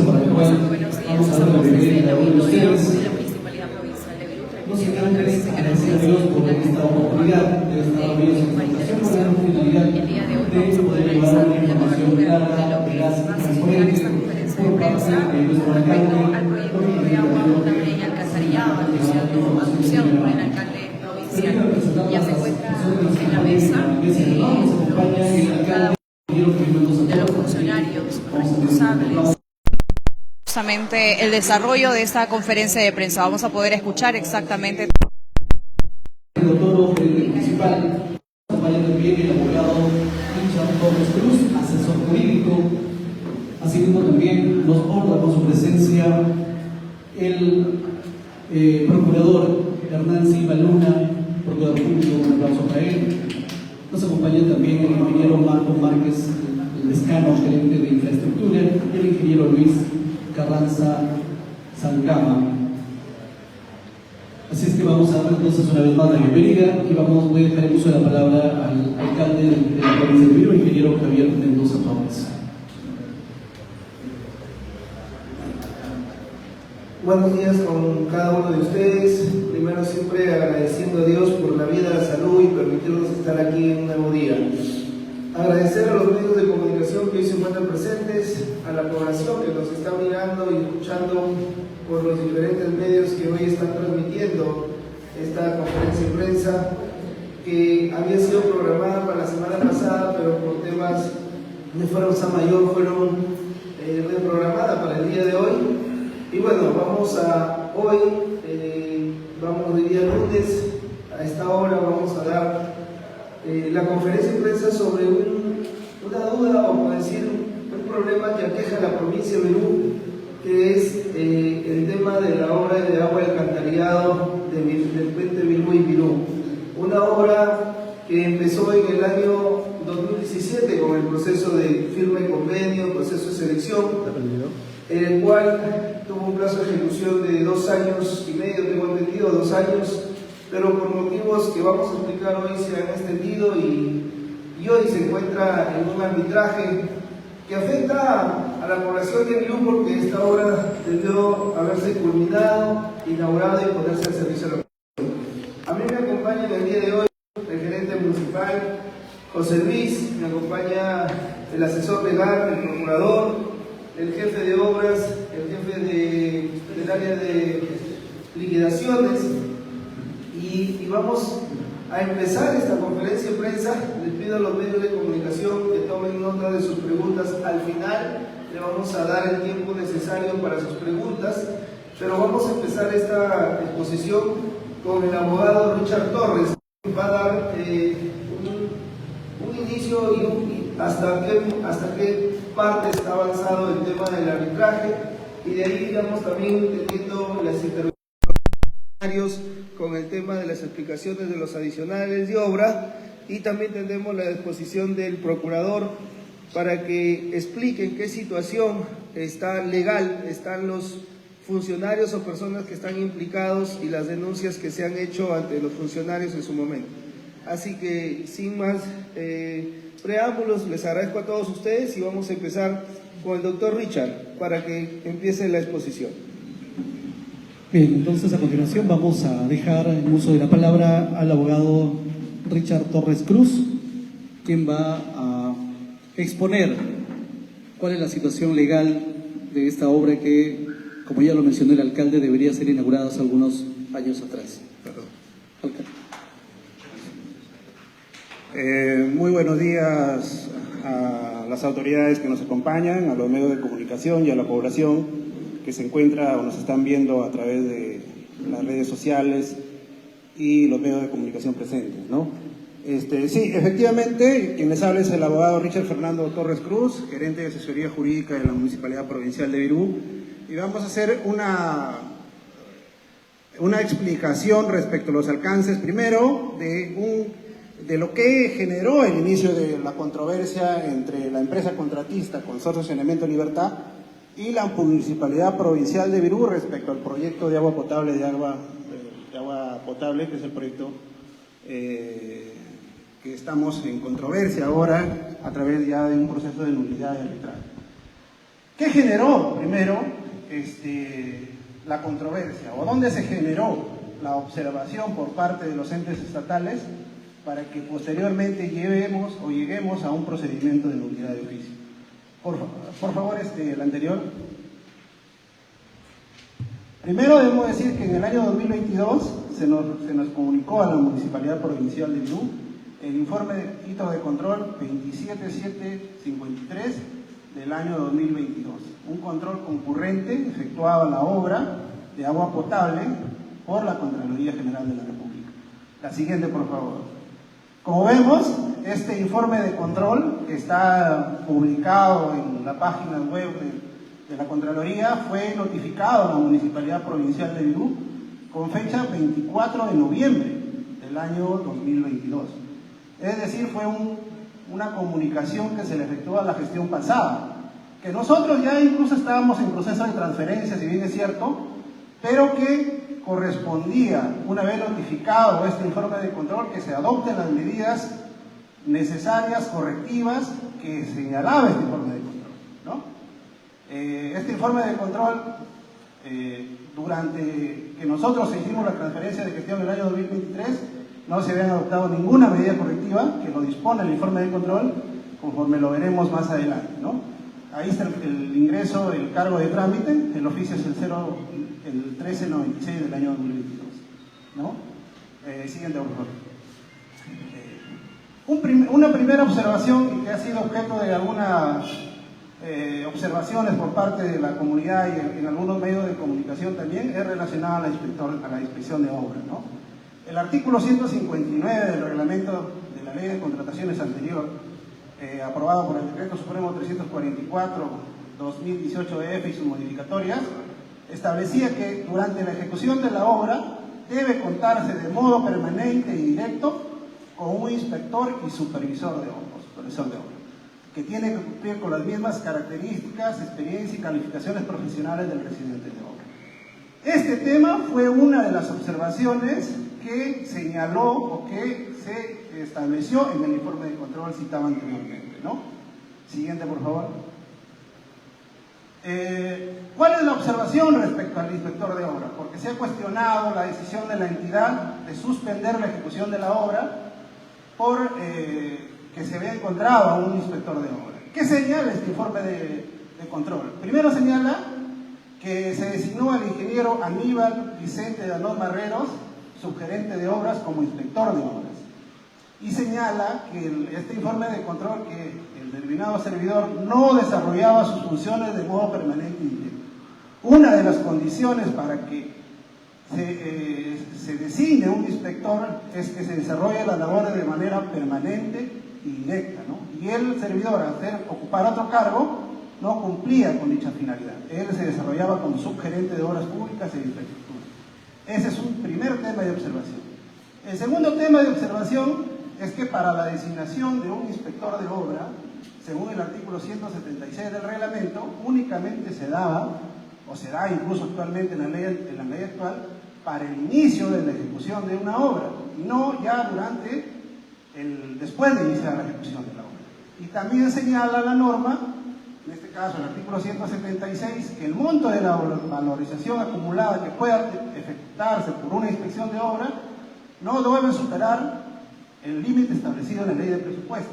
para el cual vamos a dar la bienvenida a uno de ustedes. No sin antes agradecer a Dios por esta oportunidad de estar medios de comunicación, por la oportunidad de poder llevar una información clara, veraz y transparente por parte de nuestro alcalde, por el Ayuntamiento de alcantarillado, anunciado por el alcalde provincial. Ya se encuentra en la mesa de los funcionarios responsables. Justamente el desarrollo de esta conferencia de prensa. Vamos a poder escuchar exactamente. Toro, gerente municipal, acompaña también el abogado Richard Torres Cruz, asesor jurídico. Asimismo también nos honra con su presencia el procurador Hernán Silva Luna, procurador público, un aplauso para él. Nos acompaña también el ingeniero Marco Márquez Lescano, gerente de infraestructura, y el ingeniero Luis Carranza Sangama. Así es que vamos a dar entonces una vez más la bienvenida y voy a dejar el uso de la palabra al alcalde de la provincia de Virú, el ingeniero Javier Mendoza Torres. Buenos días con cada uno de ustedes. Primero siempre agradeciendo a Dios por la vida, la salud y permitirnos estar aquí en un nuevo día. Agradecer a los medios de comunicación que hoy se encuentran presentes, a la población que nos está mirando y escuchando por los diferentes medios que hoy están transmitiendo esta conferencia de prensa que había sido programada para la semana pasada, pero por temas de fuerza mayor fueron reprogramada para el día de hoy. Y bueno, hoy día lunes, a esta hora vamos a dar la conferencia de prensa sobre una duda, o por decir, un problema que aqueja a la provincia de Virú, que es el tema de la obra de agua de alcantarillado del puente Virú y Virú. Una obra que empezó en el año 2017 con el proceso de firma de convenio, proceso de selección, en el cual tuvo un plazo de ejecución de 2 años y medio, tengo entendido, 2 años, pero por motivos que vamos a explicar hoy se han extendido y hoy se encuentra en un arbitraje que afecta a la población de Virú, porque esta obra debió haberse culminado, inaugurado y ponerse al servicio de la población. A mí me acompaña en el día de hoy el gerente municipal, José Luis, me acompaña el asesor legal, el procurador, el jefe de obras, el jefe del área de liquidaciones, y vamos a empezar esta conferencia de prensa. Les pido a los medios de comunicación que tomen nota de sus preguntas. Al final le vamos a dar el tiempo necesario para sus preguntas, pero vamos a empezar esta exposición con el abogado Richard Torres. Va a dar un inicio y hasta qué parte está avanzado el tema del arbitraje, y de ahí iremos también teniendo las intervenciones con el tema de las explicaciones de los adicionales de obra, y también tendremos la disposición del procurador para que explique en qué situación está legal están los funcionarios o personas que están implicados y las denuncias que se han hecho ante los funcionarios en su momento. Así que sin más preámbulos, les agradezco a todos ustedes y vamos a empezar con el doctor Richard para que empiece la exposición. Bien, entonces a continuación vamos a dejar el uso de la palabra al abogado Richard Torres Cruz, quien va a exponer cuál es la situación legal de esta obra que, como ya lo mencionó el alcalde, debería ser inaugurada hace algunos años atrás. Muy buenos días a las autoridades que nos acompañan, a los medios de comunicación y a la población que se encuentra o nos están viendo a través de las redes sociales y los medios de comunicación presentes, ¿no? Sí, efectivamente, quien les habla es el abogado Richard Fernando Torres Cruz, gerente de asesoría jurídica de la Municipalidad Provincial de Virú, y vamos a hacer una explicación respecto a los alcances, primero, de lo que generó el inicio de la controversia entre la empresa contratista Consorcio Saneamiento Libertad y la Municipalidad Provincial de Virú respecto al proyecto de agua potable, que es el proyecto que estamos en controversia ahora a través ya de un proceso de nulidad y arbitraje. ¿Qué generó primero la controversia? ¿O dónde se generó la observación por parte de los entes estatales para que posteriormente lleguemos a un procedimiento de nulidad de oficio? Por favor, el anterior. Primero debemos decir que en el año 2022 se nos comunicó a la Municipalidad Provincial de Perú el informe de hito de control 27753 del año 2022, un control concurrente efectuado a la obra de agua potable por la Contraloría General de la República. La siguiente, por favor. Como vemos, este informe de control que está publicado en la página web de la Contraloría fue notificado a la Municipalidad Provincial de Perú con fecha 24 de noviembre del año 2022. Es decir, fue una comunicación que se le efectuó a la gestión pasada, que nosotros ya incluso estábamos en proceso de transferencia, si bien es cierto, pero que correspondía, una vez notificado este informe de control, que se adopten las medidas necesarias, correctivas, que señalaba este informe de control, ¿no? Este informe de control, durante que nosotros hicimos la transferencia de gestión en el año 2023, no se habían adoptado ninguna medida correctiva, que lo dispone el informe de control, conforme lo veremos más adelante, ¿no? Ahí está el ingreso, el cargo de trámite, el oficio es el 1396 del año 2022, ¿no? Siguiente, por favor. Una primera observación que ha sido objeto de algunas observaciones por parte de la comunidad y en algunos medios de comunicación también es relacionada a la inspección de obra, ¿no? El artículo 159 del reglamento de la ley de contrataciones anterior, aprobado por el Decreto Supremo 344/2018-F y sus modificatorias, establecía que durante la ejecución de la obra debe contarse de modo permanente y directo con un inspector y supervisor de obra, que tiene que cumplir con las mismas características, experiencia y calificaciones profesionales del residente de obra. Este tema fue una de las observaciones que señaló o que se estableció en el informe de control citado anteriormente, ¿no? Siguiente, por favor. ¿Cuál es la observación respecto al inspector de obra? Porque se ha cuestionado la decisión de la entidad de suspender la ejecución de la obra por que se había encontrado a un inspector de obra. ¿Qué señala este informe de control? Primero señala que se designó al ingeniero Aníbal Vicente Danón Barreros, subgerente de obras, como inspector de obras. Y señala que este informe de control, que el denominado servidor no desarrollaba sus funciones de modo permanente y directo. Una de las condiciones para que se designe un inspector es que se desarrolle las labores de manera permanente y directa, ¿no? Y el servidor, al ocupar otro cargo, no cumplía con dicha finalidad. Él se desarrollaba como subgerente de obras públicas e infraestructura. Ese es un primer tema de observación. El segundo tema de observación es que para la designación de un inspector de obra, según el artículo 176 del reglamento, únicamente se daba, o se da incluso actualmente en la ley actual, para el inicio de la ejecución de una obra, no ya después de iniciar la ejecución de la obra. Y también señala la norma, en este caso el artículo 176, que el monto de la valorización acumulada que pueda efectuarse por una inspección de obra no debe superar el límite establecido en la ley de presupuesto.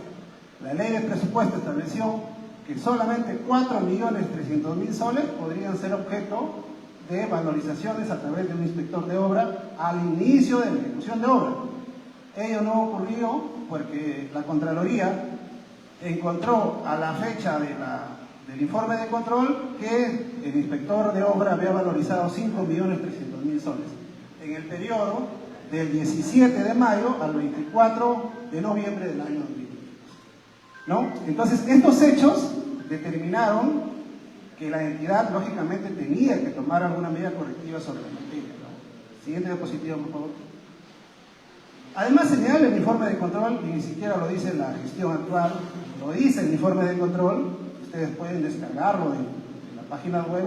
La ley de presupuesto estableció que solamente 4.300.000 soles podrían ser objeto de valorizaciones a través de un inspector de obra al inicio de la ejecución de obra. Ello no ocurrió porque la Contraloría encontró a la fecha del informe de control que el inspector de obra había valorizado 5.300.000 soles en el periodo del 17 de mayo al 24 de noviembre del año 2022, ¿no? Entonces, estos hechos determinaron que la entidad, lógicamente, tenía que tomar alguna medida correctiva sobre la materia, ¿no? Siguiente diapositiva, por favor. Además, señala el informe de control, y ni siquiera lo dice la gestión actual, lo dice el informe de control, ustedes pueden descargarlo de la página web,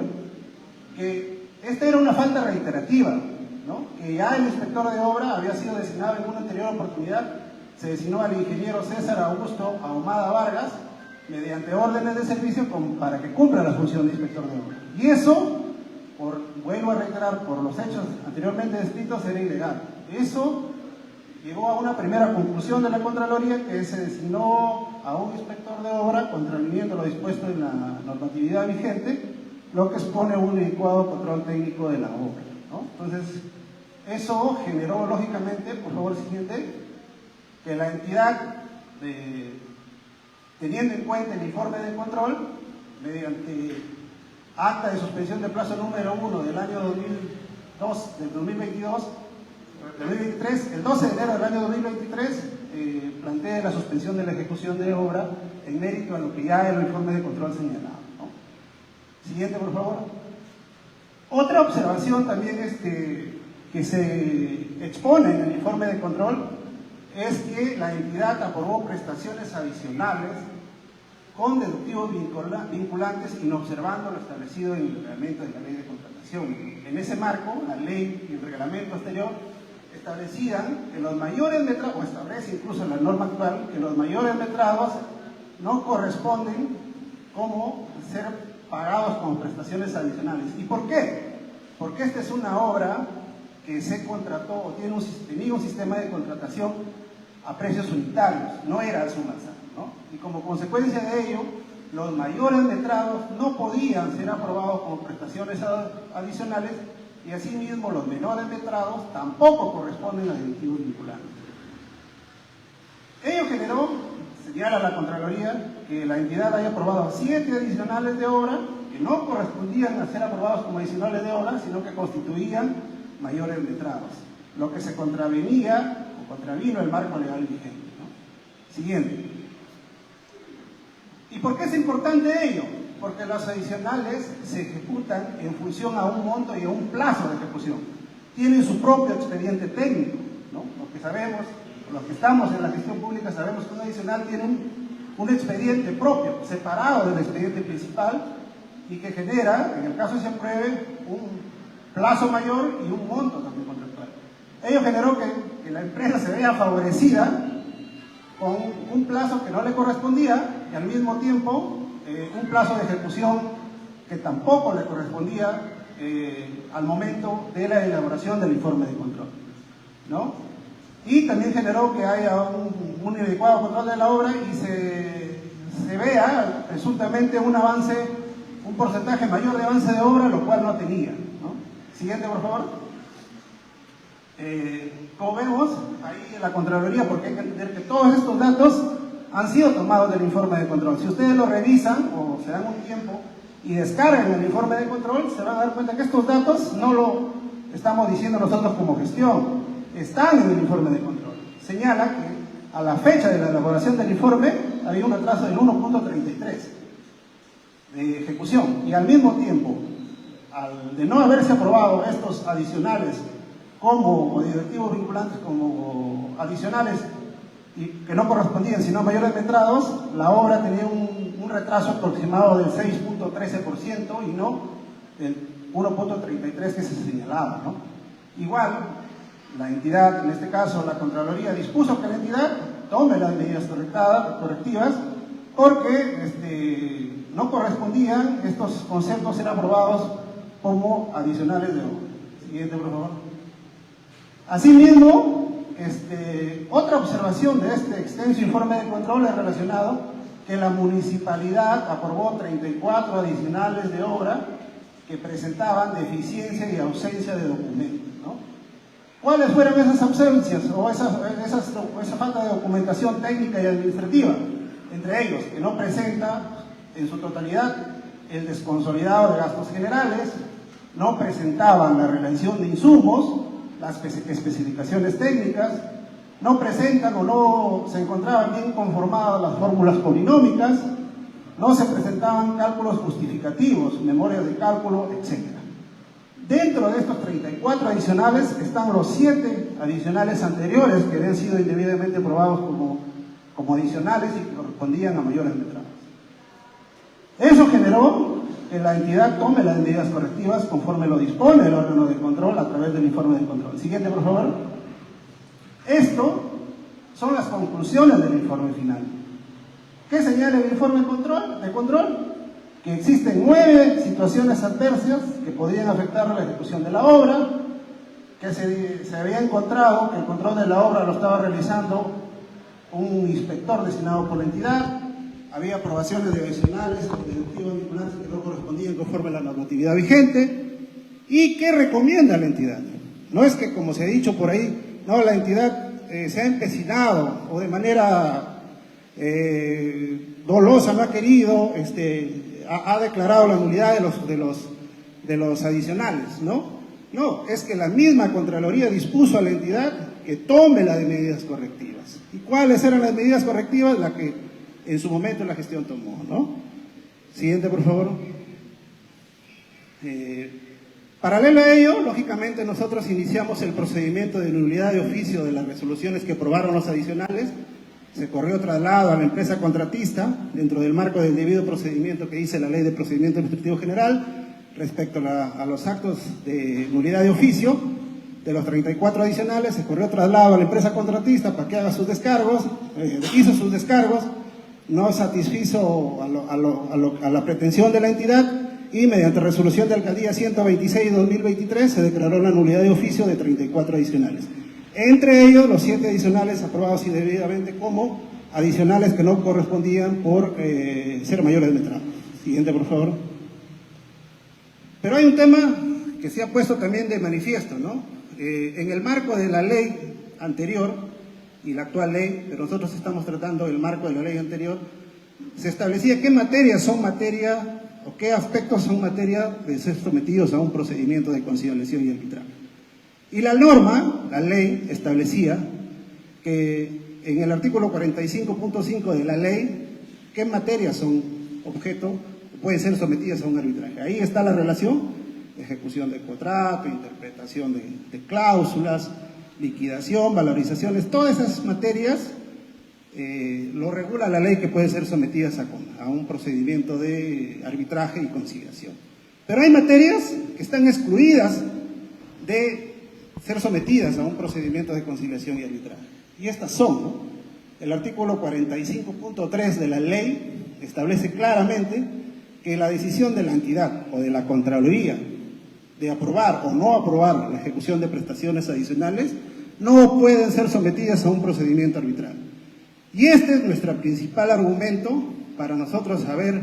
que esta era una falta reiterativa, ¿no? Que ya el inspector de obra había sido designado en una anterior oportunidad, se designó al ingeniero César Augusto Ahumada Vargas mediante órdenes de servicio para que cumpla la función de inspector de obra. Y eso, vuelvo a reiterar, por los hechos anteriormente descritos, era ilegal. Eso llegó a una primera conclusión de la Contraloría, que se designó a un inspector de obra contraviniendo lo dispuesto en la normatividad vigente, lo que expone un adecuado control técnico de la obra, ¿no? Entonces, eso generó, lógicamente, por favor, siguiente, que la entidad, teniendo en cuenta el informe de control, mediante acta de suspensión de plazo número 1 del año 2023, el 12 de enero del año 2023, plantea la suspensión de la ejecución de obra en mérito a lo que ya el informe de control señalaba, ¿no? Siguiente, por favor. Otra observación también que se expone en el informe de control es que la entidad aprobó prestaciones adicionales con deductivos vinculantes inobservando lo establecido en el reglamento de la ley de contratación. En ese marco, la ley y el reglamento anterior establecían que los mayores metrados, o establece incluso en la norma actual, que los mayores metrados no corresponden como ser pagados como prestaciones adicionales. ¿Y por qué? Porque esta es una obra que se contrató o tenía un sistema de contratación a precios unitarios, no era al suma-alzar, ¿no? Y como consecuencia de ello, los mayores metrados no podían ser aprobados como prestaciones adicionales y asimismo los menores metrados tampoco corresponden a deductivos vinculantes. Ello generó, señala la Contraloría, que la entidad haya aprobado 7 adicionales de obra que no correspondían a ser aprobados como adicionales de obra, sino que constituían mayores metrados, lo que se contravino el marco legal vigente, ¿no? Siguiente. ¿Y por qué es importante ello? Porque los adicionales se ejecutan en función a un monto y a un plazo de ejecución. Tienen su propio expediente técnico, ¿no? Lo que sabemos, los que estamos en la gestión pública sabemos que un adicional tiene un expediente propio, separado del expediente principal y que genera, en el caso que se apruebe, un plazo mayor y un monto también contractual. Ello generó que la empresa se vea favorecida con un plazo que no le correspondía y al mismo tiempo un plazo de ejecución que tampoco le correspondía al momento de la elaboración del informe de control, ¿no? Y también generó que haya un inadecuado control de la obra y se vea presuntamente un porcentaje mayor de avance de obra, lo cual no tenía, ¿no? Siguiente, por favor. Como vemos, ahí en la Contraloría, porque hay que entender que todos estos datos han sido tomados del informe de control. Si ustedes lo revisan o se dan un tiempo y descargan el informe de control, se van a dar cuenta que estos datos no lo estamos diciendo nosotros como gestión, están en el informe de control. Señala que a la fecha de la elaboración del informe había un atraso del 1.33 de ejecución y al mismo tiempo, de no haberse aprobado estos adicionales como directivos vinculantes, como adicionales y que no correspondían sino mayores metrados, la obra tenía un retraso aproximado del 6.13% y no del 1.33 que se señalaba, ¿no? Igual, la entidad, en este caso la Contraloría, dispuso que la entidad tome las medidas correctivas porque no correspondían estos conceptos ser aprobados como adicionales de obra. Siguiente, por favor. Asimismo, otra observación de este extenso informe de control es relacionado que la municipalidad aprobó 34 adicionales de obra que presentaban deficiencia y ausencia de documentos, ¿no? ¿Cuáles fueron esas ausencias o esa falta de documentación técnica y administrativa? Entre ellos, que no presenta en su totalidad el desconsolidado de gastos generales, no presentaban la relación de insumos, las especificaciones técnicas, no presentan o no se encontraban bien conformadas las fórmulas polinómicas, no se presentaban cálculos justificativos, memorias de cálculo, etc. Dentro de estos 34 adicionales están los 7 adicionales anteriores que habían sido indebidamente aprobados como adicionales y que correspondían a mayores metrados. Eso generó que la entidad tome las medidas correctivas conforme lo dispone el órgano de control a través del informe de control. Siguiente, por favor. Esto son las conclusiones del informe final. ¿Qué señala el informe de control? Que existen 9 situaciones adversas que podrían afectar la ejecución de la obra, que se había encontrado que el control de la obra lo estaba realizando un inspector designado por la entidad, había aprobaciones de vecinales con directivos vinculantes que no correspondían conforme a la normatividad vigente. ¿Y qué recomienda la entidad? No es que, como se ha dicho por ahí, no, la entidad se ha empecinado o de manera dolosa no ha querido, ha declarado la nulidad de los adicionales, ¿no? No, es que la misma Contraloría dispuso a la entidad que tome las medidas correctivas. ¿Y cuáles eran las medidas correctivas? La que en su momento la gestión tomó, ¿no? Siguiente, por favor. Paralelo a ello, lógicamente nosotros iniciamos el procedimiento de nulidad de oficio de las resoluciones que aprobaron los adicionales. Se corrió traslado a la empresa contratista dentro del marco del debido procedimiento que dice la Ley de Procedimiento Administrativo General respecto a los actos de nulidad de oficio. De los 34 adicionales se corrió traslado a la empresa contratista para que haga sus descargos, hizo sus descargos, no satisfizo a la pretensión de la entidad y mediante resolución de alcaldía 126/2023 se declaró la nulidad de oficio de 34 adicionales. Entre ellos, los 7 adicionales aprobados indebidamente como adicionales que no correspondían por ser mayores de metraje. Siguiente, por favor. Pero hay un tema que se ha puesto también de manifiesto, ¿no? En el marco de la ley anterior y la actual ley, pero nosotros estamos tratando el marco de la ley anterior, se establecía qué materias son materia o qué aspectos son materia de ser sometidos a un procedimiento de conciliación y arbitraje. Y la norma, la ley, establecía que en el artículo 45.5 de la ley, qué materias son objeto, pueden ser sometidas a un arbitraje. Ahí está la relación, ejecución de contrato, interpretación de cláusulas, liquidación, valorizaciones, todas esas materias lo regula la ley que pueden ser sometidas a un procedimiento de arbitraje y conciliación. Pero hay materias que están excluidas de ser sometidas a un procedimiento de conciliación y arbitraje. Y estas son, ¿no? El artículo 45.3 de la ley establece claramente que la decisión de la entidad o de la Contraloría de aprobar o no aprobar la ejecución de prestaciones adicionales no pueden ser sometidas a un procedimiento arbitral. Y este es nuestro principal argumento para nosotros haber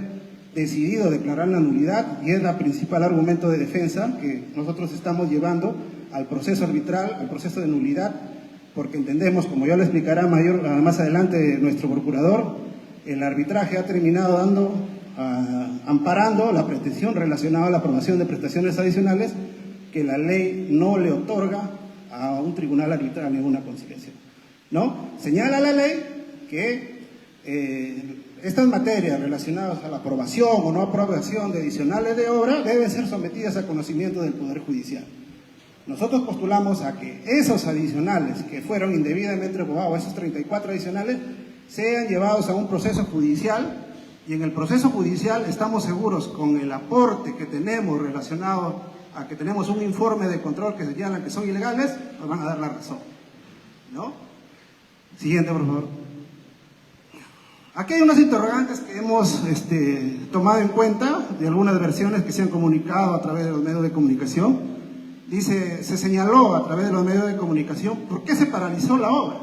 decidido declarar la nulidad y es el principal argumento de defensa que nosotros estamos llevando al proceso arbitral, al proceso de nulidad, porque entendemos, como ya lo explicará más adelante nuestro procurador, el arbitraje ha terminado amparando la pretensión relacionada a la aprobación de prestaciones adicionales que la ley no le otorga a un tribunal arbitral ninguna conciliación, ¿no? Señala la ley que estas materias relacionadas a la aprobación o no aprobación de adicionales de obra deben ser sometidas a conocimiento del Poder Judicial. Nosotros postulamos a que esos adicionales que fueron indebidamente aprobados, esos 34 adicionales, sean llevados a un proceso judicial. Y en el proceso judicial estamos seguros, con el aporte que tenemos relacionado a que tenemos un informe de control que señala que son ilegales, nos van a dar la razón, ¿no? Siguiente, por favor. Aquí hay unas interrogantes que hemos tomado en cuenta de algunas versiones que se han comunicado a través de los medios de comunicación. Se señaló a través de los medios de comunicación, ¿por qué se paralizó la obra?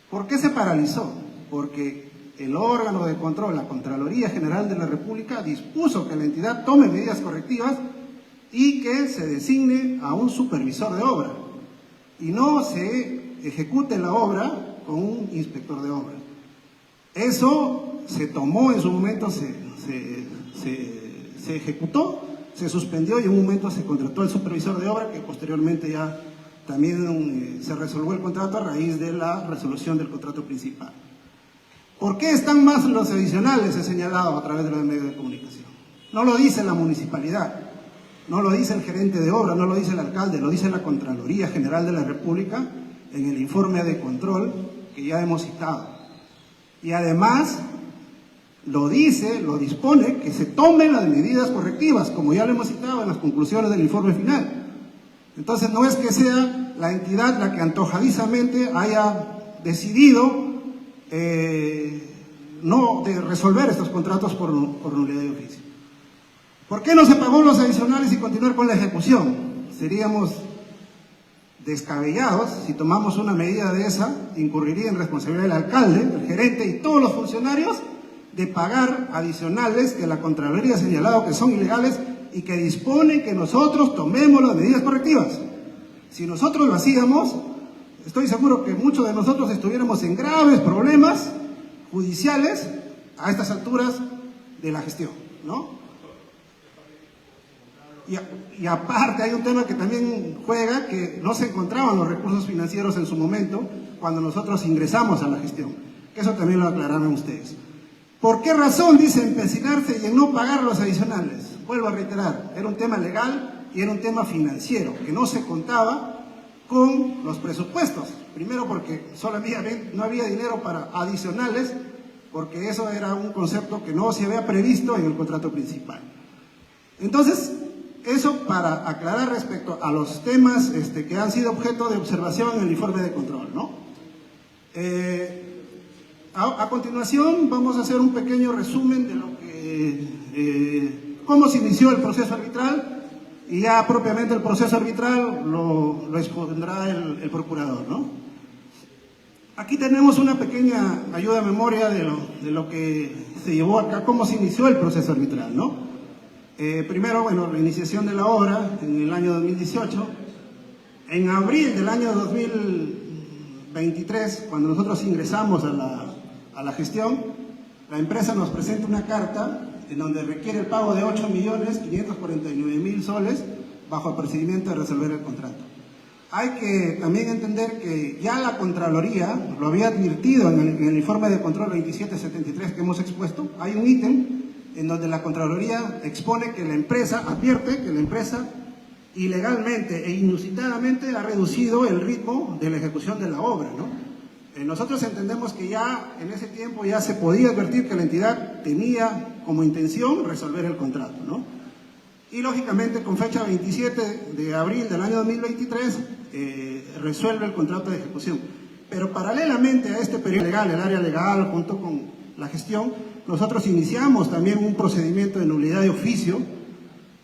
¿Por qué se paralizó? Porque el órgano de control, la Contraloría General de la República, dispuso que la entidad tome medidas correctivas y que se designe a un supervisor de obra y no se ejecute la obra con un inspector de obra. Eso se tomó en su momento, se ejecutó, se suspendió y en un momento se contrató al supervisor de obra, que posteriormente ya también se resolvió el contrato a raíz de la resolución del contrato principal. ¿Por qué están más los adicionales? He señalado a través de los medios de comunicación. No lo dice la municipalidad, no lo dice el gerente de obra, no lo dice el alcalde, lo dice la Contraloría General de la República en el informe de control que ya hemos citado. Y además lo dispone que se tomen las medidas correctivas, como ya lo hemos citado en las conclusiones del informe final. Entonces no es que sea la entidad la que antojadizamente haya decidido de resolver estos contratos por nulidad de oficio. ¿Por qué no se pagó los adicionales y continuar con la ejecución? Seríamos descabellados si tomamos una medida de esa, incurriría en responsabilidad del alcalde, del gerente y todos los funcionarios de pagar adicionales que la Contraloría ha señalado que son ilegales y que disponen que nosotros tomemos las medidas correctivas. Si nosotros lo hacíamos, estoy seguro que muchos de nosotros estuviéramos en graves problemas judiciales a estas alturas de la gestión, ¿no? Y aparte hay un tema que también juega, que no se encontraban los recursos financieros en su momento cuando nosotros ingresamos a la gestión, que eso también lo aclararon ustedes. ¿Por qué razón dice empecinarse y en no pagar los adicionales? Vuelvo a reiterar, era un tema legal y era un tema financiero, que no se contaba con los presupuestos. Primero porque no había dinero para adicionales, porque eso era un concepto que no se había previsto en el contrato principal. Entonces, eso para aclarar respecto a los temas que han sido objeto de observación en el informe de control, ¿no? A continuación vamos a hacer un pequeño resumen de lo que, cómo se inició el proceso arbitral, y ya propiamente el proceso arbitral lo expondrá el procurador, ¿no? Aquí tenemos una pequeña ayuda a memoria de lo que se llevó acá, cómo se inició el proceso arbitral, ¿no? Primero, bueno, la iniciación de la obra en el año 2018. En abril del año 2023, cuando nosotros ingresamos a la gestión, la empresa nos presenta una carta en donde requiere el pago de 8.549.000 soles bajo el procedimiento de resolver el contrato. Hay que también entender que ya la Contraloría lo había advertido en el informe de control 2773 que hemos expuesto. Hay un ítem en donde la Contraloría expone que la empresa, advierte que la empresa ilegalmente e inusitadamente ha reducido el ritmo de la ejecución de la obra, ¿no? Nosotros entendemos que ya en ese tiempo ya se podía advertir que la entidad tenía como intención resolver el contrato, ¿no? Y lógicamente con fecha 27 de abril del año 2023 resuelve el contrato de ejecución. Pero paralelamente a este periodo legal, el área legal junto con la gestión, nosotros iniciamos también un procedimiento de nulidad de oficio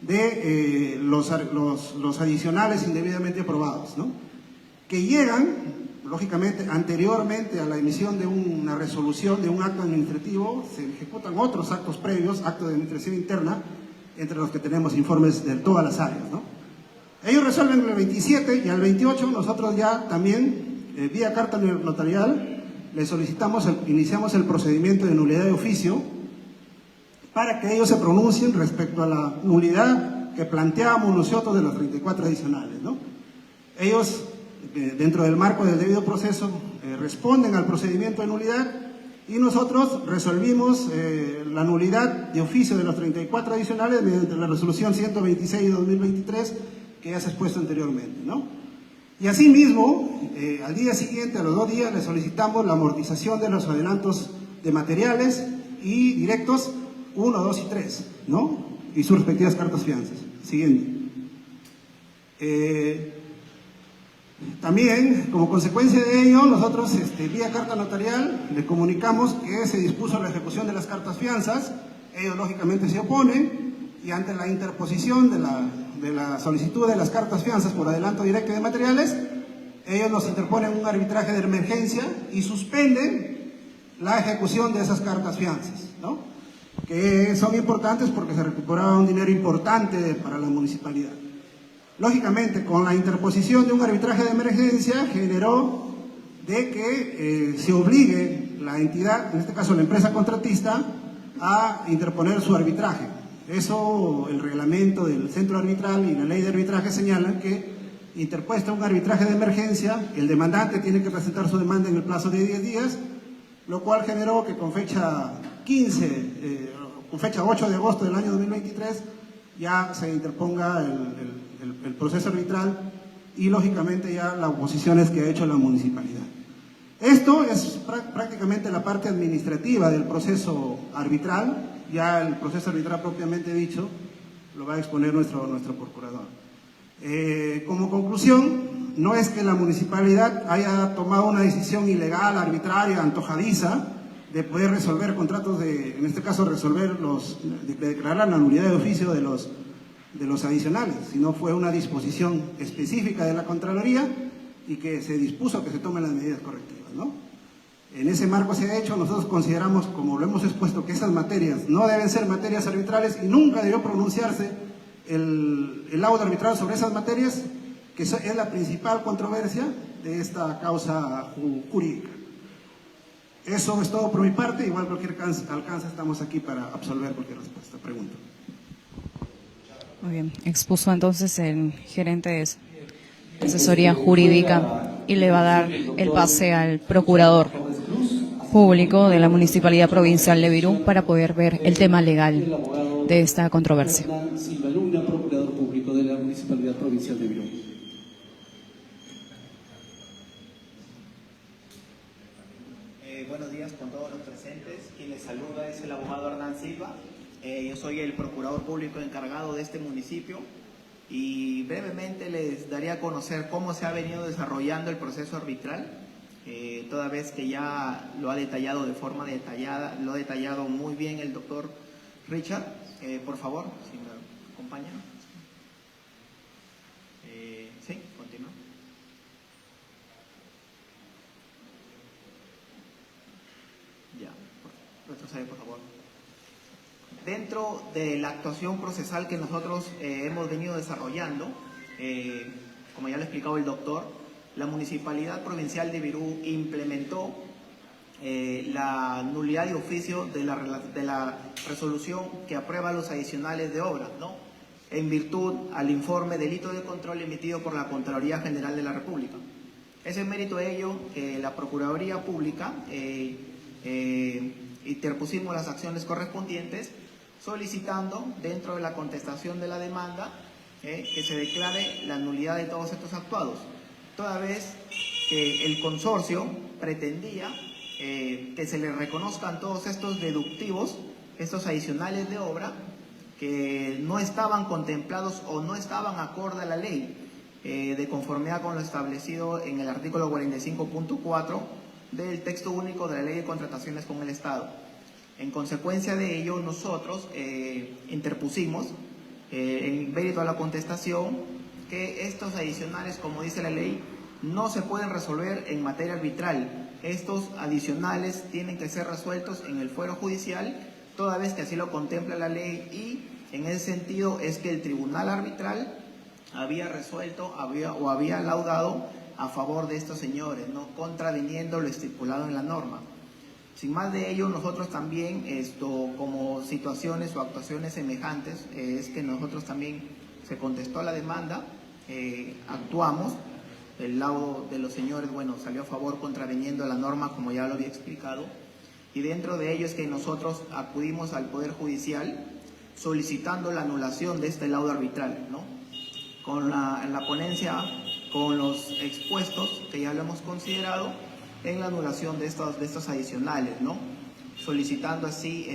de los adicionales indebidamente aprobados, ¿no? Que llegan, lógicamente, anteriormente a la emisión de una resolución de un acto administrativo, se ejecutan otros actos previos, actos de administración interna, entre los que tenemos informes de todas las áreas, ¿no? Ellos resuelven el 27 y al 28 nosotros ya también, vía carta notarial, le solicitamos, iniciamos el procedimiento de nulidad de oficio para que ellos se pronuncien respecto a la nulidad que planteábamos nosotros de los 34 adicionales, ¿no? Ellos, dentro del marco del debido proceso, responden al procedimiento de nulidad y nosotros resolvimos la nulidad de oficio de los 34 adicionales mediante la resolución 126 de 2023 que ya se ha expuesto anteriormente, ¿no? Y asimismo, al día siguiente, a los 2 días, le solicitamos la amortización de los adelantos de materiales y directos 1, 2 y 3, ¿no? Y sus respectivas cartas fianzas. Siguiente. También, como consecuencia de ello, nosotros, vía carta notarial, le comunicamos que se dispuso la ejecución de las cartas fianzas. Ellos, lógicamente, se oponen y ante la interposición de la solicitud de las cartas fianzas por adelanto directo de materiales, ellos nos interponen un arbitraje de emergencia y suspenden la ejecución de esas cartas fianzas, ¿no? Que son importantes porque se recuperaba un dinero importante para la municipalidad. Lógicamente, con la interposición de un arbitraje de emergencia generó de que se obligue la entidad, en este caso la empresa contratista, a interponer su arbitraje. Eso, el reglamento del centro arbitral y la ley de arbitraje señalan que interpuesta un arbitraje de emergencia, el demandante tiene que presentar su demanda en el plazo de 10 días, lo cual generó que con fecha 8 de agosto del año 2023 ya se interponga el proceso arbitral y lógicamente ya las oposiciones que ha hecho la municipalidad. Esto es prácticamente la parte administrativa del proceso arbitral. Ya el proceso arbitral propiamente dicho lo va a exponer nuestro procurador. Como conclusión, no es que la municipalidad haya tomado una decisión ilegal, arbitraria, antojadiza de poder resolver contratos en este caso resolver de declarar la nulidad de oficio de los adicionales, sino fue una disposición específica de la Contraloría y que se dispuso que se tomen las medidas correctivas, ¿no? En ese marco se ha hecho, nosotros consideramos, como lo hemos expuesto, que esas materias no deben ser materias arbitrales y nunca debió pronunciarse el laudo arbitral sobre esas materias, que es la principal controversia de esta causa jurídica. Eso es todo por mi parte, igual cualquier alcance estamos aquí para absolver cualquier respuesta, pregunta. Muy bien, expuso entonces el gerente de asesoría jurídica y le va a dar el pase al procurador público de la Municipalidad Provincial de Virú para poder ver el tema legal de esta controversia. Hernán Silva Luna, procurador público de la Municipalidad Provincial de Virú. Buenos días con todos los presentes. Quien les saluda es el abogado Hernán Silva. Yo soy el procurador público encargado de este municipio y brevemente les daría a conocer cómo se ha venido desarrollando el proceso arbitral, toda vez que ya lo ha detallado de forma detallada, lo ha detallado muy bien el doctor Richard. Por favor, si me acompaña. Sí, continúa. Ya, retrocede por favor. Dentro de la actuación procesal que nosotros hemos venido desarrollando, como ya lo ha explicado el doctor, la Municipalidad Provincial de Virú implementó la nulidad de oficio de la resolución que aprueba los adicionales de obra, ¿no? En virtud al informe delito de control emitido por la Contraloría General de la República. Es en mérito de ello que la Procuraduría Pública interpusimos las acciones correspondientes, solicitando dentro de la contestación de la demanda que se declare la nulidad de todos estos actuados, toda vez que el consorcio pretendía que se le reconozcan todos estos deductivos, estos adicionales de obra, que no estaban contemplados o no estaban acorde a la ley, de conformidad con lo establecido en el artículo 45.4 del texto único de la Ley de Contrataciones con el Estado. En consecuencia de ello, nosotros interpusimos en mérito a la contestación que estos adicionales, como dice la ley, no se pueden resolver en materia arbitral. Estos adicionales tienen que ser resueltos en el fuero judicial, toda vez que así lo contempla la ley, y en ese sentido es que el tribunal arbitral había resuelto había laudado a favor de estos señores, no contraviniendo lo estipulado en la norma. Sin más de ello, nosotros también, como situaciones o actuaciones semejantes, es que nosotros también se contestó a la demanda, actuamos, el laudo de los señores, bueno, salió a favor contraviniendo la norma, como ya lo había explicado, y dentro de ello es que nosotros acudimos al Poder Judicial solicitando la anulación de este laudo arbitral, ¿no? En la ponencia, con los expuestos que ya lo hemos considerado, en la anulación de estos adicionales, ¿no? Solicitando así,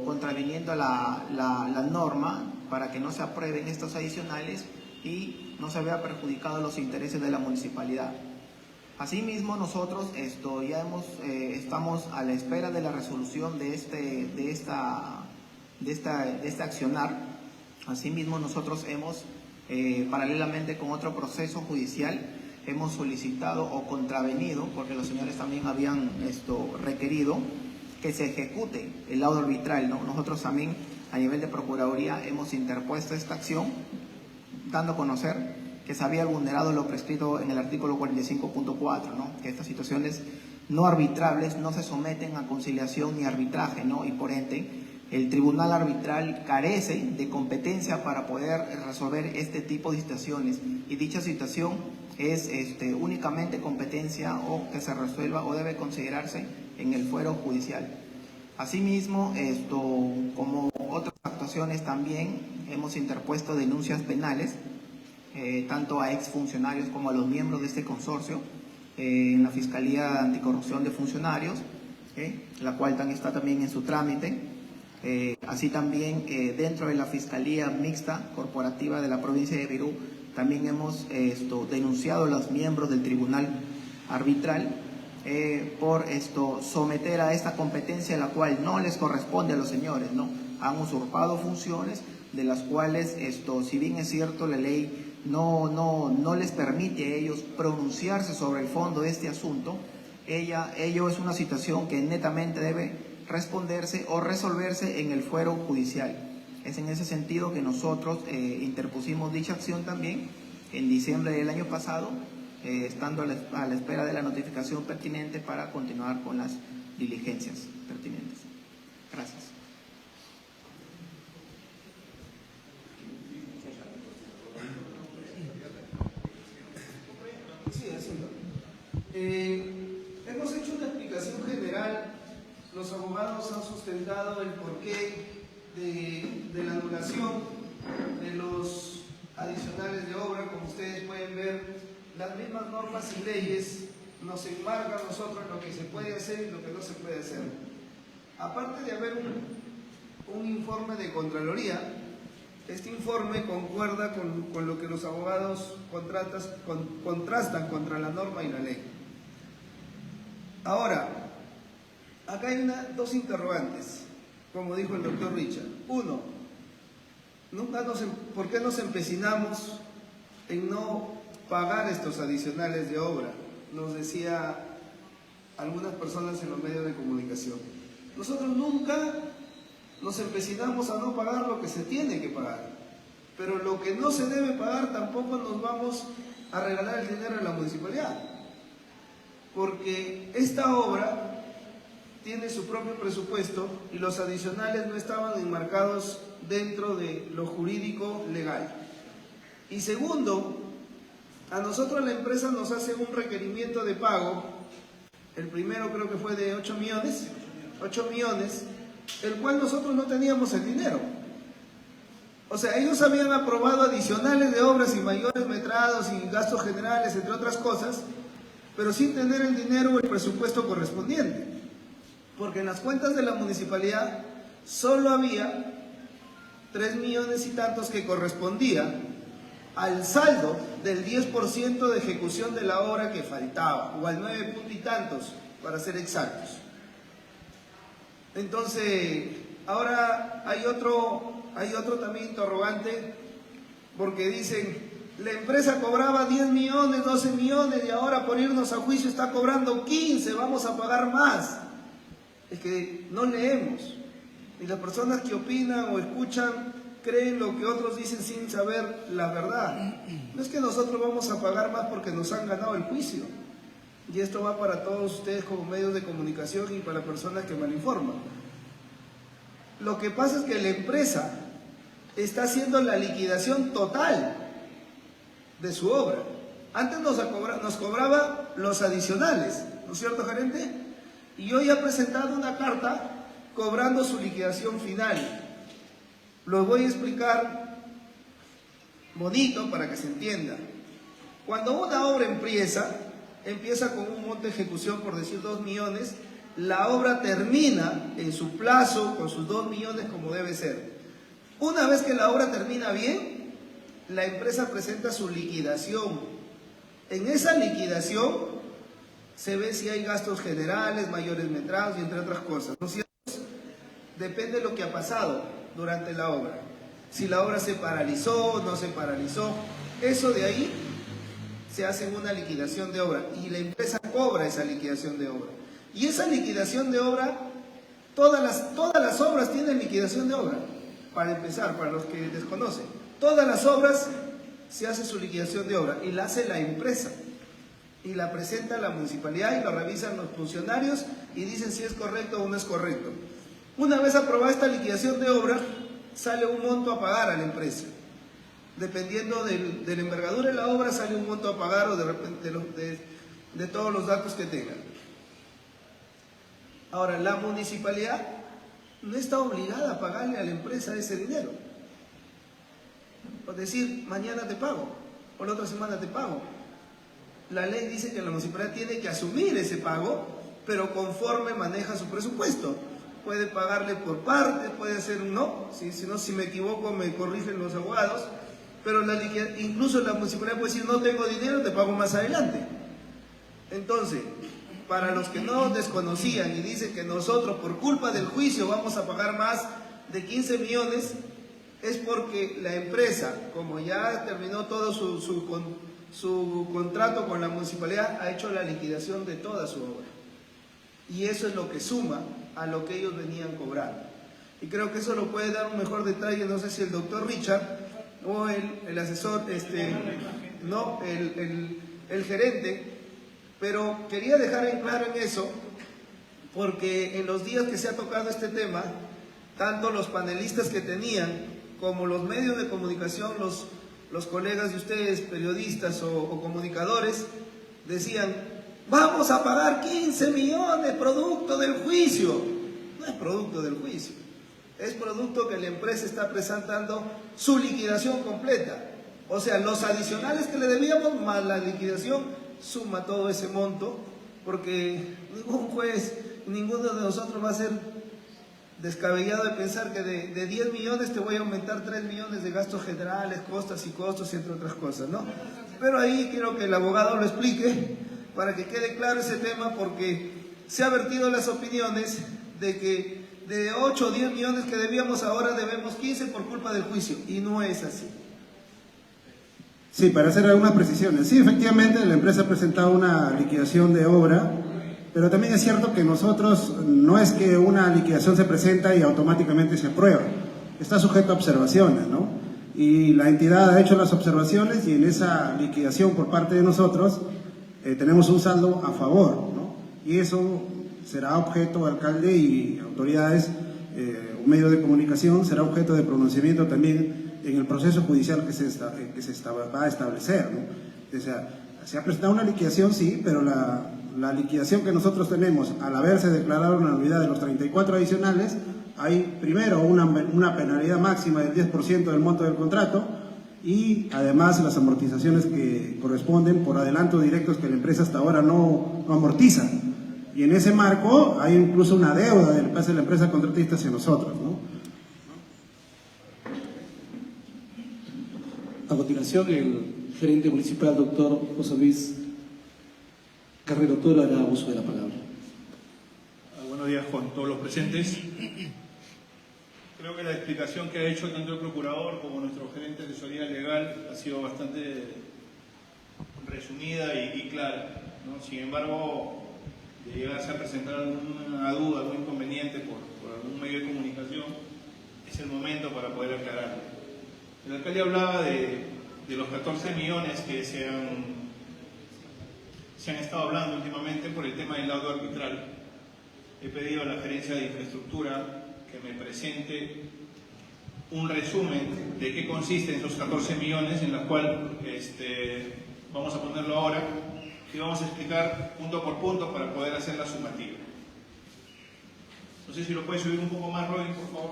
contraviniendo la norma para que no se aprueben estos adicionales y no se vea perjudicado los intereses de la municipalidad. Asimismo, nosotros ya estamos a la espera de la resolución de este accionar. Asimismo, nosotros hemos, paralelamente con otro proceso judicial, hemos solicitado o contravenido, porque los señores también habían requerido que se ejecute el laudo arbitral, ¿no? Nosotros también, a nivel de Procuraduría, hemos interpuesto esta acción, dando a conocer que se había vulnerado lo prescrito en el artículo 45.4, ¿no? Que estas situaciones no arbitrables no se someten a conciliación ni arbitraje, ¿no? Y por ende, el tribunal arbitral carece de competencia para poder resolver este tipo de situaciones, y dicha situación es únicamente competencia o que se resuelva o debe considerarse en el fuero judicial. Asimismo, como otras actuaciones también hemos interpuesto denuncias penales, tanto a exfuncionarios como a los miembros de este consorcio, en la Fiscalía Anticorrupción de Funcionarios, la cual está también en su trámite. Así también dentro de la Fiscalía Mixta Corporativa de la provincia de Virú, también hemos denunciado a los miembros del Tribunal Arbitral por someter a esta competencia la cual no les corresponde a los señores, ¿no? Han usurpado funciones de las cuales, si bien es cierto, la ley no les permite a ellos pronunciarse sobre el fondo de este asunto, ello es una situación que netamente debe responderse o resolverse en el fuero judicial. Es en ese sentido que nosotros interpusimos dicha acción también en diciembre del año pasado, estando a la espera de la notificación pertinente para continuar con las diligencias pertinentes. Gracias. Sí, hemos hecho una explicación general. Los abogados han sustentado el porqué de la anulación de los adicionales de obra. Como ustedes pueden ver, las mismas normas y leyes nos enmarcan a nosotros lo que se puede hacer y lo que no se puede hacer. Aparte de haber un informe de Contraloría, este informe concuerda con lo que los abogados contrastan contra la norma y la ley. Ahora, acá hay dos interrogantes, como dijo el doctor Richard. Uno, ¿por qué nos empecinamos en no pagar estos adicionales de obra? Nos decía algunas personas en los medios de comunicación. Nosotros nunca nos empecinamos a no pagar lo que se tiene que pagar, pero lo que no se debe pagar tampoco nos vamos a regalar el dinero a la municipalidad, porque esta obra tiene su propio presupuesto y los adicionales no estaban enmarcados dentro de lo jurídico legal. Y segundo, a nosotros la empresa nos hace un requerimiento de pago, el primero creo que fue de 8 millones, el cual nosotros no teníamos el dinero. O sea, ellos habían aprobado adicionales de obras y mayores metrados y gastos generales, entre otras cosas, pero sin tener el dinero o el presupuesto correspondiente. Porque en las cuentas de la municipalidad solo había 3 millones y tantos que correspondía al saldo del 10% de ejecución de la obra que faltaba, o al 9 punto y tantos, para ser exactos. Entonces, ahora hay otro también interrogante, porque dicen, la empresa cobraba 10 millones, 12 millones, y ahora por irnos a juicio está cobrando 15, vamos a pagar más. Es que no leemos, y las personas que opinan o escuchan creen lo que otros dicen sin saber la verdad. No es que nosotros vamos a pagar más porque nos han ganado el juicio, y esto va para todos ustedes como medios de comunicación y para personas que malinforman. Lo que pasa es que la empresa está haciendo la liquidación total de su obra. Antes nos cobraba los adicionales, ¿no es cierto, gerente? Y hoy ha presentado una carta cobrando su liquidación final. Lo voy a explicar bonito para que se entienda. Cuando una obra empieza con un monto de ejecución, por decir 2 millones, la obra termina en su plazo con sus 2 millones como debe ser. Una vez que la obra termina bien, la empresa presenta su liquidación. En esa liquidación se ve si hay gastos generales, mayores metrados y entre otras cosas, ¿no es cierto? Depende de lo que ha pasado durante la obra. Si la obra se paralizó, no se paralizó, eso de ahí se hace una liquidación de obra y la empresa cobra esa liquidación de obra. Y esa liquidación de obra, todas las obras tienen liquidación de obra. Para empezar, para los que desconocen, todas las obras se hace su liquidación de obra y la hace la empresa. Y la presenta a la municipalidad y lo revisan los funcionarios y dicen si es correcto o no es correcto. Una vez aprobada esta liquidación de obra, sale un monto a pagar a la empresa. Dependiendo de la envergadura de la obra, sale un monto a pagar o de todos los datos que tengan. Ahora, la municipalidad no está obligada a pagarle a la empresa ese dinero. Por decir, mañana te pago, o la otra semana te pago. La ley dice que la municipalidad tiene que asumir ese pago, pero conforme maneja su presupuesto. Puede pagarle por partes, puede hacer un no, si me equivoco me corrigen los abogados, pero incluso la municipalidad puede decir, no tengo dinero, te pago más adelante. Entonces, para los que no desconocían y dicen que nosotros por culpa del juicio vamos a pagar más de 15 millones, es porque la empresa, como ya terminó todo su contrato con la municipalidad, ha hecho la liquidación de toda su obra. Y eso es lo que suma a lo que ellos venían cobrando. Y creo que eso lo puede dar un mejor detalle, no sé si el doctor Richard o el asesor, no, el gerente, pero quería dejar en claro en eso, porque en los días que se ha tocado este tema, tanto los panelistas que tenían, como los medios de comunicación, los colegas de ustedes, periodistas o comunicadores, decían, vamos a pagar 15 millones producto del juicio. No es producto del juicio, es producto que la empresa está presentando su liquidación completa. O sea, los adicionales que le debíamos más la liquidación suma todo ese monto, porque ningún juez, ninguno de nosotros va a ser descabellado de pensar que de 10 millones te voy a aumentar 3 millones de gastos generales, costas y costos, entre otras cosas, ¿no? Pero ahí quiero que el abogado lo explique para que quede claro ese tema, porque se ha vertido las opiniones de que de 8 o 10 millones que debíamos ahora debemos 15 por culpa del juicio, y no es así. Sí, para hacer algunas precisiones. Sí, efectivamente, la empresa ha presentado una liquidación de obra, pero también es cierto que nosotros, no es que una liquidación se presenta y automáticamente se aprueba. Está sujeto a observaciones, ¿no? Y la entidad ha hecho las observaciones y en esa liquidación por parte de nosotros tenemos un saldo a favor, ¿no? Y eso será objeto, alcalde y autoridades, un medio de comunicación, será objeto de pronunciamiento también en el proceso judicial que se va a establecer, ¿no? O sea, se ha presentado una liquidación, sí, pero la liquidación que nosotros tenemos, al haberse declarado una nulidad de los 34 adicionales, hay primero una penalidad máxima del 10% del monto del contrato y además las amortizaciones que corresponden por adelantos directos que la empresa hasta ahora no amortiza. Y en ese marco hay incluso una deuda de parte de la empresa contratista hacia nosotros, ¿no? A continuación, el gerente municipal, doctor José Luis Carrero Toro, hará uso de la palabra. Buenos días con todos los presentes. Creo que la explicación que ha hecho tanto el procurador como nuestro gerente de asesoría legal ha sido bastante resumida y clara, ¿no? Sin embargo, de llegarse a presentar alguna duda, algún inconveniente por algún medio de comunicación, es el momento para poder aclararlo. El alcalde hablaba de los 14 millones que se han estado hablando últimamente por el tema del laudo arbitral. He pedido a la gerencia de infraestructura que me presente un resumen de qué consisten esos 14 millones, en la cual vamos a ponerlo ahora y vamos a explicar punto por punto para poder hacer la sumativa. No sé si lo puedes subir un poco más, Robin, por favor.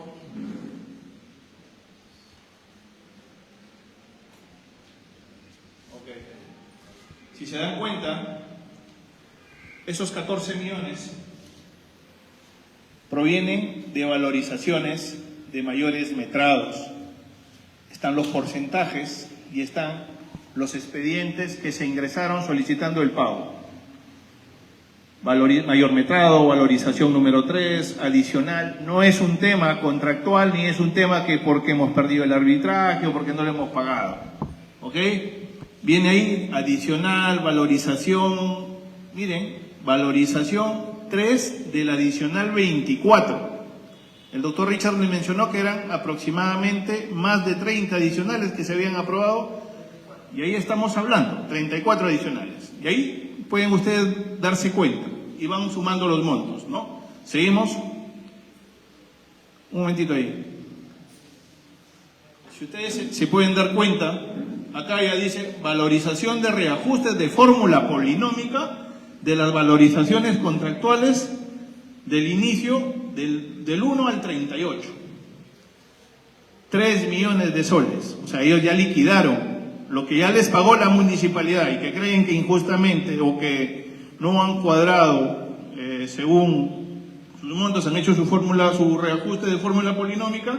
Ok. Si se dan cuenta, esos 14 millones provienen de valorizaciones de mayores metrados. Están los porcentajes y están los expedientes que se ingresaron solicitando el pago. Mayor metrado, valorización número 3, adicional. No es un tema contractual ni es un tema que porque hemos perdido el arbitraje o porque no lo hemos pagado. ¿Ok? Viene ahí adicional, valorización. Miren, valorización 3 del adicional 24. El doctor Richard me mencionó que eran aproximadamente más de 30 adicionales que se habían aprobado, y ahí estamos hablando, 34 adicionales. Y ahí pueden ustedes darse cuenta y van sumando los montos, ¿no? Seguimos. Un momentito ahí. Si ustedes se pueden dar cuenta, acá ya dice valorización de reajustes de fórmula polinómica de las valorizaciones contractuales del inicio del 1 al 38. 3 millones de soles. O sea, ellos ya liquidaron lo que ya les pagó la municipalidad y que creen que injustamente o que no han cuadrado según sus montos, han hecho su fórmula, su reajuste de fórmula polinómica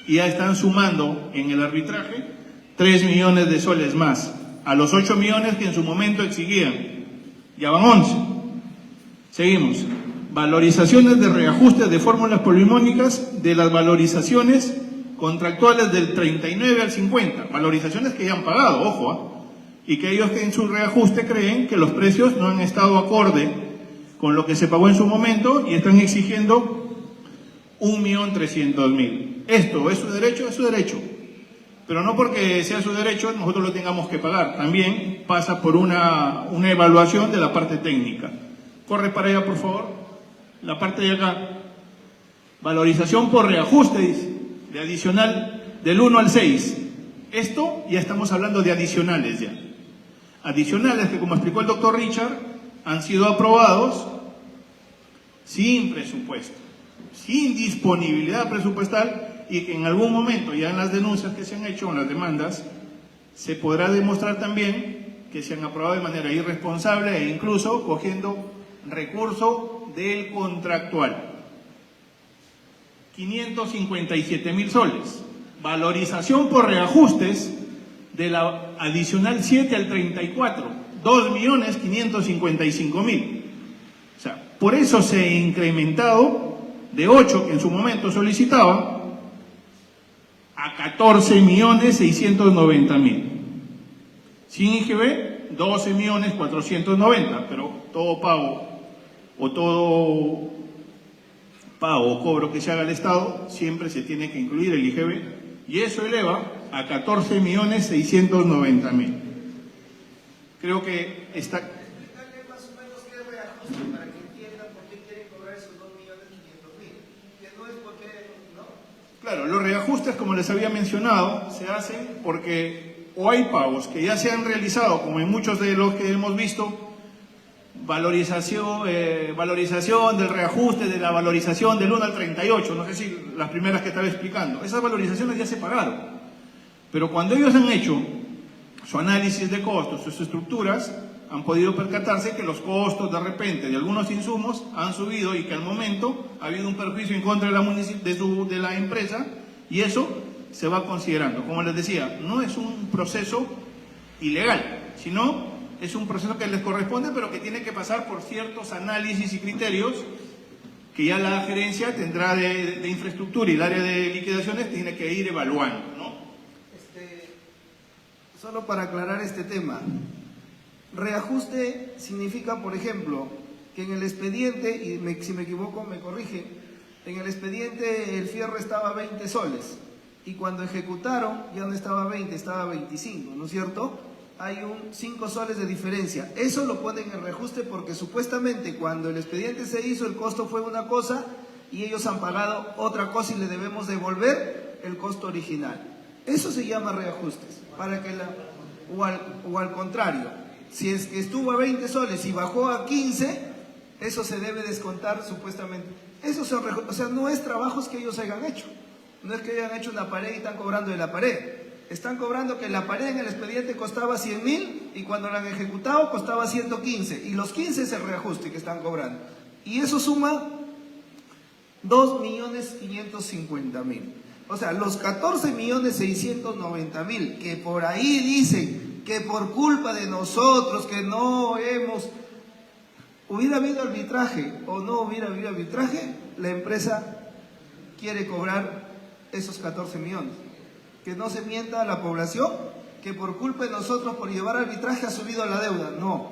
y ya están sumando en el arbitraje 3 millones de soles más a los 8 millones que en su momento exigían. Ya van 11. Seguimos. Valorizaciones de reajustes de fórmulas polimónicas de las valorizaciones contractuales del 39 al 50. Valorizaciones que ya han pagado, ojo, y que ellos en su reajuste creen que los precios no han estado acorde con lo que se pagó en su momento y están exigiendo 1.300.000. Esto es su derecho, es su derecho. Pero no porque sea su derecho nosotros lo tengamos que pagar. También pasa por una evaluación de la parte técnica. Corre para allá, por favor. La parte de acá. Valorización por reajuste, dice, de adicional del 1 al 6. Esto ya estamos hablando de adicionales ya. Adicionales que, como explicó el doctor Richard, han sido aprobados sin presupuesto, sin disponibilidad presupuestal, y que en algún momento, ya en las denuncias que se han hecho, en las demandas, se podrá demostrar también que se han aprobado de manera irresponsable e incluso cogiendo recurso del contractual. 557.000 soles. Valorización por reajustes de la adicional 7 al 34, 2.555.000. O sea, por eso se ha incrementado de 8 que en su momento solicitaba a 14.690.000. Sin IGB, 12.490.000, pero todo pago o todo pago o cobro que se haga al Estado siempre se tiene que incluir el IGB, y eso eleva a 14.690.000. Creo que está... Explicarle más o menos qué reajuste para que entiendan por qué quieren cobrar esos 2.500.000. Que no es porque, ¿no? Claro, los reajustes, como les había mencionado, se hacen porque o hay pagos que ya se han realizado, como en muchos de los que hemos visto, valorización del reajuste, de la valorización del 1 al 38, no sé si las primeras que estaba explicando. Esas valorizaciones ya se pagaron. Pero cuando ellos han hecho su análisis de costos, sus estructuras, han podido percatarse que los costos de repente de algunos insumos han subido y que al momento ha habido un perjuicio en contra de la empresa, y eso se va considerando. Como les decía, no es un proceso ilegal, sino es un proceso que les corresponde, pero que tiene que pasar por ciertos análisis y criterios que ya la gerencia tendrá de infraestructura, y el área de liquidaciones tiene que ir evaluando, ¿no? Solo para aclarar este tema, reajuste significa, por ejemplo, que en el expediente, y si me equivoco me corrige, en el expediente el fierre estaba 20 soles, y cuando ejecutaron ya no estaba 20, estaba 25, ¿no es cierto? Hay 5 soles de diferencia. Eso lo ponen en el reajuste porque supuestamente cuando el expediente se hizo el costo fue una cosa y ellos han pagado otra cosa y le debemos devolver el costo original. Eso se llama reajustes. Para que o al contrario, si es que estuvo a 20 soles y bajó a 15, eso se debe descontar supuestamente. Eso son, o sea, no es trabajos que ellos hayan hecho. No es que hayan hecho una pared y están cobrando de la pared. Están cobrando que la pared en el expediente costaba 100.000 y cuando la han ejecutado costaba 115. Y los 15 es el reajuste que están cobrando. Y eso suma 2.550.000. O sea, los 14.690.000 que por ahí dicen que por culpa de nosotros, que no hemos... ¿Hubiera habido arbitraje o no hubiera habido arbitraje? La empresa quiere cobrar esos 14 millones. Que no se mienta a la población que por culpa de nosotros, por llevar arbitraje, ha subido la deuda. No.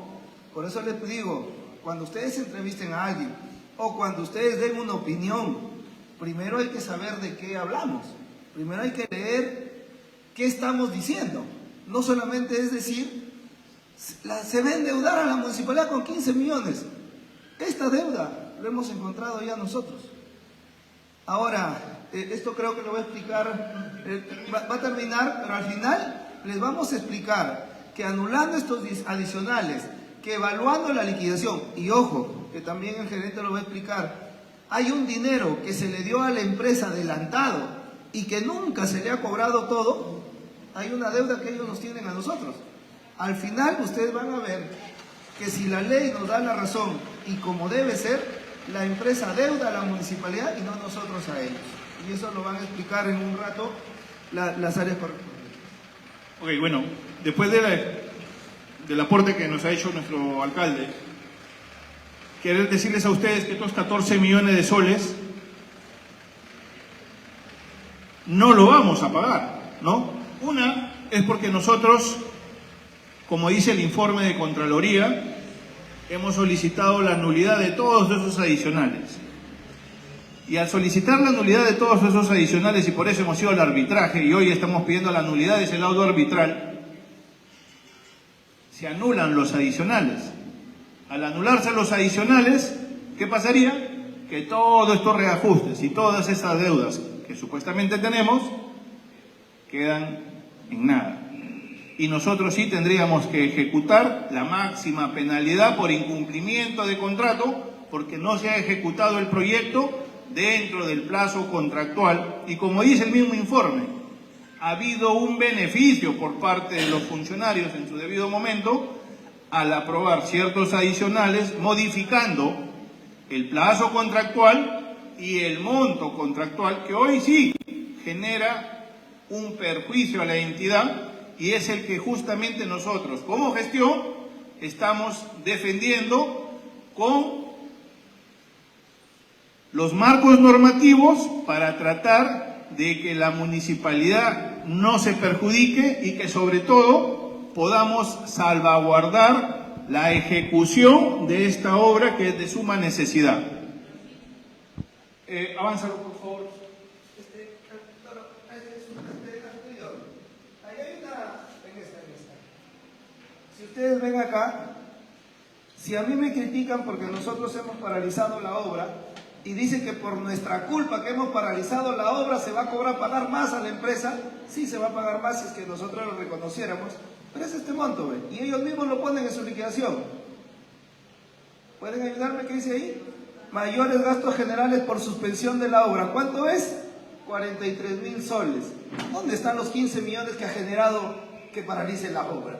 Por eso les digo, cuando ustedes entrevisten a alguien o cuando ustedes den una opinión, primero hay que saber de qué hablamos. Primero hay que leer qué estamos diciendo. No solamente es decir, se va a endeudar a la municipalidad con 15 millones. Esta deuda lo hemos encontrado ya nosotros. Ahora, esto creo que lo voy a explicar, va a terminar, pero al final les vamos a explicar que anulando estos adicionales, que evaluando la liquidación, y ojo, que también el gerente lo va a explicar, hay un dinero que se le dio a la empresa adelantado y que nunca se le ha cobrado todo, hay una deuda que ellos nos tienen a nosotros. Al final ustedes van a ver que si la ley nos da la razón y como debe ser, la empresa deuda a la municipalidad y no nosotros a ellos. Y eso lo van a explicar en un rato las áreas correspondientes. Ok, bueno, después del aporte que nos ha hecho nuestro alcalde, querer decirles a ustedes que estos 14 millones de soles no lo vamos a pagar, ¿no? Una es porque nosotros, como dice el informe de Contraloría, hemos solicitado la nulidad de todos esos adicionales. Y al solicitar la nulidad de todos esos adicionales, y por eso hemos ido al arbitraje, y hoy estamos pidiendo la nulidad de ese laudo arbitral, se anulan los adicionales. Al anularse los adicionales, ¿qué pasaría? Que todos estos reajustes y todas estas deudas que supuestamente tenemos quedan en nada. Y nosotros sí tendríamos que ejecutar la máxima penalidad por incumplimiento de contrato, porque no se ha ejecutado el proyecto dentro del plazo contractual. Y como dice el mismo informe, ha habido un beneficio por parte de los funcionarios en su debido momento al aprobar ciertos adicionales, modificando el plazo contractual y el monto contractual, que hoy sí genera un perjuicio a la entidad, y es el que justamente nosotros como gestión estamos defendiendo con los marcos normativos para tratar de que la municipalidad no se perjudique y que sobre todo podamos salvaguardar la ejecución de esta obra que es de suma necesidad. Avánzalo, por favor. Si ustedes ven acá, si a mí me critican porque nosotros hemos paralizado la obra y dicen que por nuestra culpa que hemos paralizado la obra se va a cobrar, pagar más a la empresa, sí se va a pagar más si es que nosotros lo reconociéramos, pero es este monto, ¿ve? Y ellos mismos lo ponen en su liquidación. ¿Pueden ayudarme? ¿Qué dice ahí? Mayores gastos generales por suspensión de la obra. ¿Cuánto es? 43.000 soles. ¿Dónde están los 15 millones que ha generado que paralice la obra?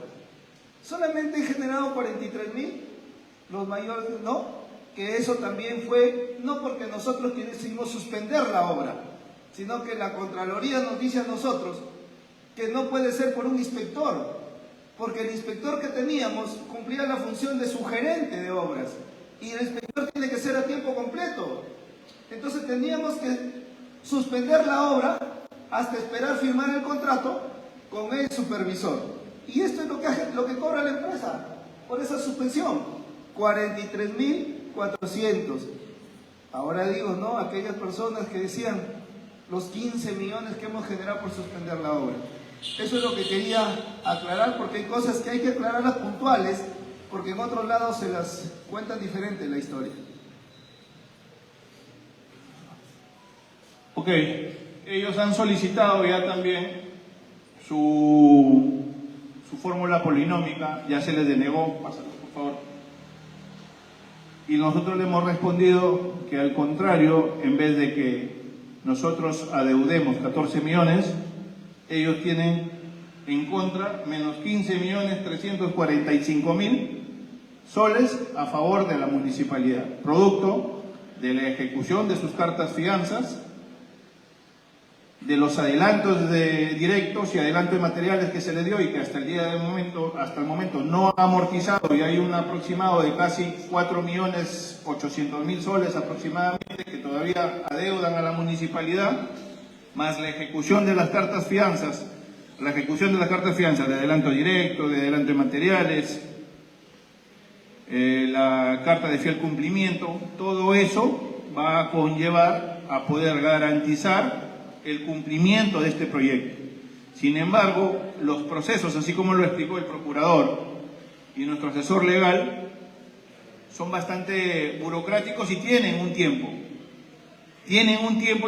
Solamente he generado 43.000, los mayores no, que eso también fue, no porque nosotros quisimos suspender la obra, sino que la Contraloría nos dice a nosotros que no puede ser por un inspector, porque el inspector que teníamos cumplía la función de su gerente de obras, y el inspector tiene que ser a tiempo completo. Entonces teníamos que suspender la obra hasta esperar firmar el contrato con el supervisor. Y esto es lo que cobra la empresa por esa suspensión, 43.400. Ahora digo, ¿no? Aquellas personas que decían los 15 millones que hemos generado por suspender la obra. Eso es lo que quería aclarar, porque hay cosas que hay que aclararlas puntuales, porque en otros lados se las cuentan diferente la historia. Ok, ellos han solicitado ya también su fórmula polinómica, ya se les denegó, pásalo por favor. Y nosotros le hemos respondido que al contrario, en vez de que nosotros adeudemos 14 millones, ellos tienen en contra menos 15.345.000 soles a favor de la municipalidad, producto de la ejecución de sus cartas fianzas, de los adelantos de directos y adelantos de materiales que se le dio y que hasta el momento no ha amortizado, y hay un aproximado de casi 4.800.000 soles aproximadamente que todavía adeudan a la municipalidad, más la ejecución de las cartas fianzas, de adelanto directo, de adelanto de materiales, la carta de fiel cumplimiento. Todo eso va a conllevar a poder garantizar el cumplimiento de este proyecto. Sin embargo, los procesos, así como lo explicó el procurador y nuestro asesor legal, son bastante burocráticos y tienen un tiempo. Y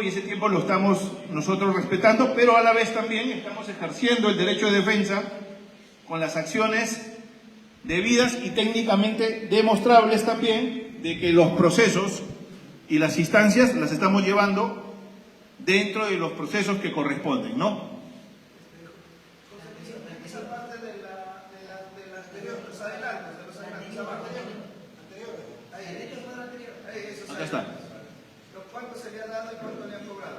ese tiempo lo estamos nosotros respetando, pero a la vez también estamos ejerciendo el derecho de defensa con las acciones debidas y técnicamente demostrables también de que los procesos y las instancias las estamos llevando dentro de los procesos que corresponden, ¿no? Esa parte de la anterior, los adelantos, Acá está. ¿Cuánto se le ha dado y cuánto le han cobrado?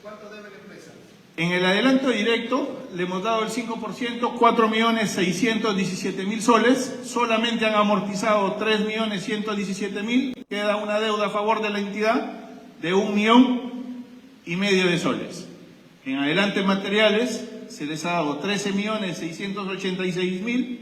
¿Cuánto debe la empresa? En el adelanto directo le hemos dado el 5%, 4.617.000 soles, solamente han amortizado 3.117.000, queda una deuda a favor de la entidad de 1,5 millones de soles. En adelantos materiales se les ha dado 13.686.000,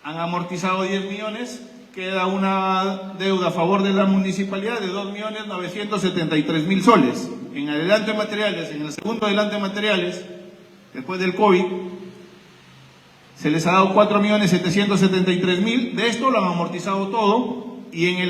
han amortizado 10 millones, queda una deuda a favor de la municipalidad de 2.973.000 soles. En adelantos materiales, en el segundo adelanto materiales, después del COVID, se les ha dado 4.773.000, de esto lo han amortizado todo, y en el